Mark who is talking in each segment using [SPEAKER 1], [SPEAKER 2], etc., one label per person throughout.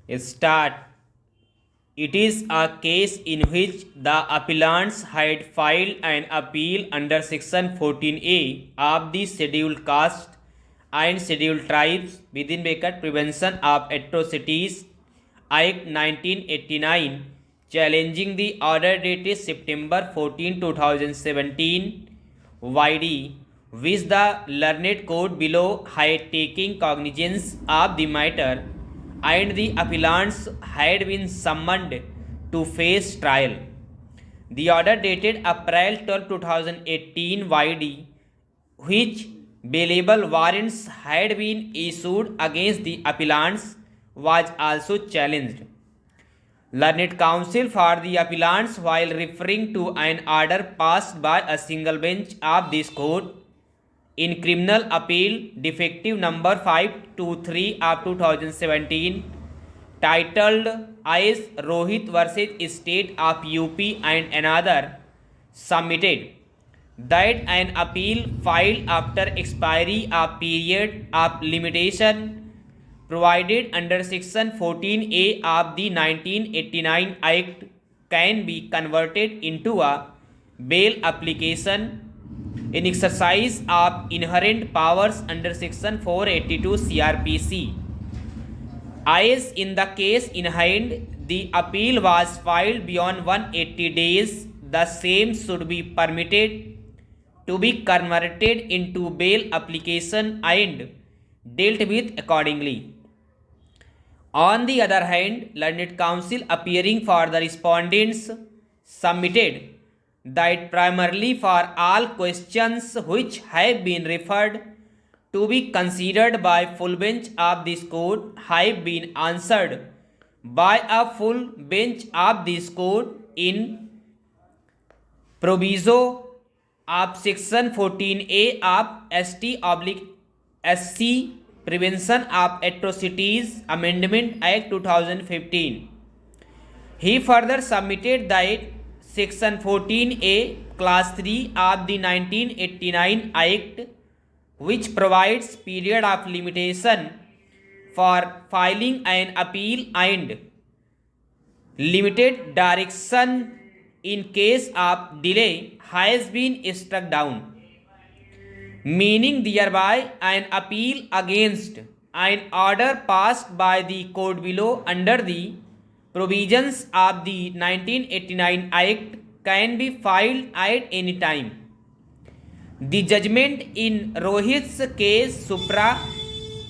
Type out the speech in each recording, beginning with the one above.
[SPEAKER 1] Start. It is a case in which the appellants had filed an appeal under Section 14A of the Scheduled Caste and Scheduled Tribes within bracket Prevention of Atrocities Act 1989, challenging the order dated September 14, 2017 YD, which the learned court below had taken cognizance of the matter and the appellants had been summoned to face trial. The order dated April 12, 2018 YD, which bailable warrants had been issued against the appellants, was also challenged. Learned counsel for the appellants, while referring to an order passed by a single bench of this court in criminal appeal defective number 523 of 2017 titled IS Rohit versus State of UP and another, submitted that an appeal filed after expiry of period of limitation provided under Section 14A of the 1989 Act can be converted into a bail application in exercise of inherent powers under Section 482 CRPC. As in the case in hand, the appeal was filed beyond 180 days, the same should be permitted to be converted into bail application and dealt with accordingly. On the other hand, learned counsel appearing for the respondents submitted that primarily for all questions which have been referred to be considered by full bench of this court have been answered by a full bench of this court in proviso of Section 14A of ST/SC Prevention of Atrocities Amendment Act 2015. He further submitted that Section 14A Class 3 of the 1989 Act, which provides period of limitation for filing an appeal and limited direction in case of delay, has been struck down, meaning thereby an appeal against an order passed by the court below under the provisions of the 1989 Act can be filed at any time. The judgment in Rohit's case supra,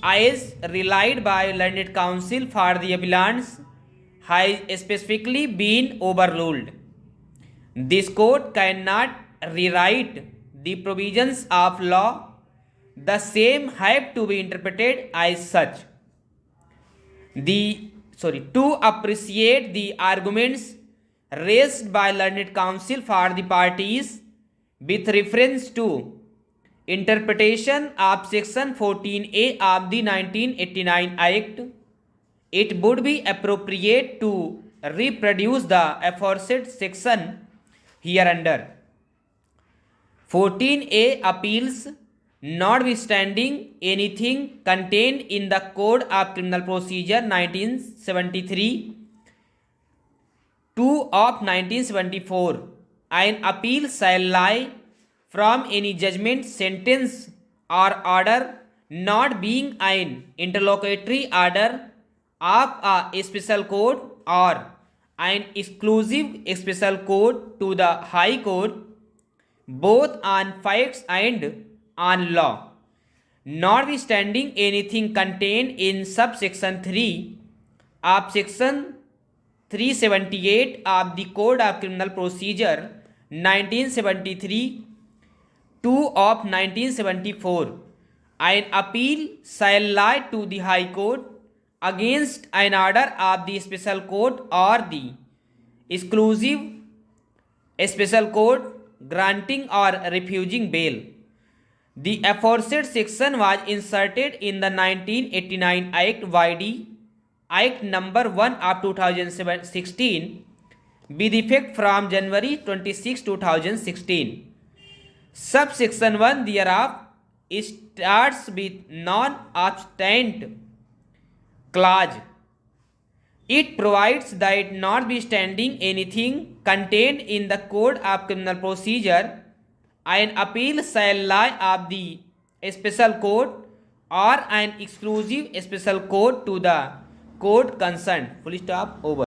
[SPEAKER 1] as relied by learned counsel for the appellants, has specifically been overruled. This court cannot rewrite the provisions of law. The same have to be interpreted as such. To appreciate the arguments raised by learned counsel for the parties with reference to interpretation of Section 14A of the 1989 Act, it would be appropriate to reproduce the aforesaid section hereunder. 14A appeals, notwithstanding anything contained in the Code of Criminal Procedure 1973, 2 of 1974, an appeal shall lie from any judgment, sentence, or order not being an interlocutory order of a special court or an exclusive special court to the High Court, both on facts and on law. Notwithstanding anything contained in subsection 3 of Section 378 of the Code of Criminal Procedure 1973, 2 of 1974, an appeal shall lie to the High Court against an order of the special court or the exclusive special court granting or refusing bail. The aforesaid section was inserted in the 1989 Act YD, Act number 1 of 2016, with effect from January 26, 2016. Subsection 1 thereof starts with non-obstant clause It provides that notwithstanding anything contained in the Code of Criminal Procedure, an appeal shall lie of the special court or an exclusive special court to the court concerned. Full stop. Over.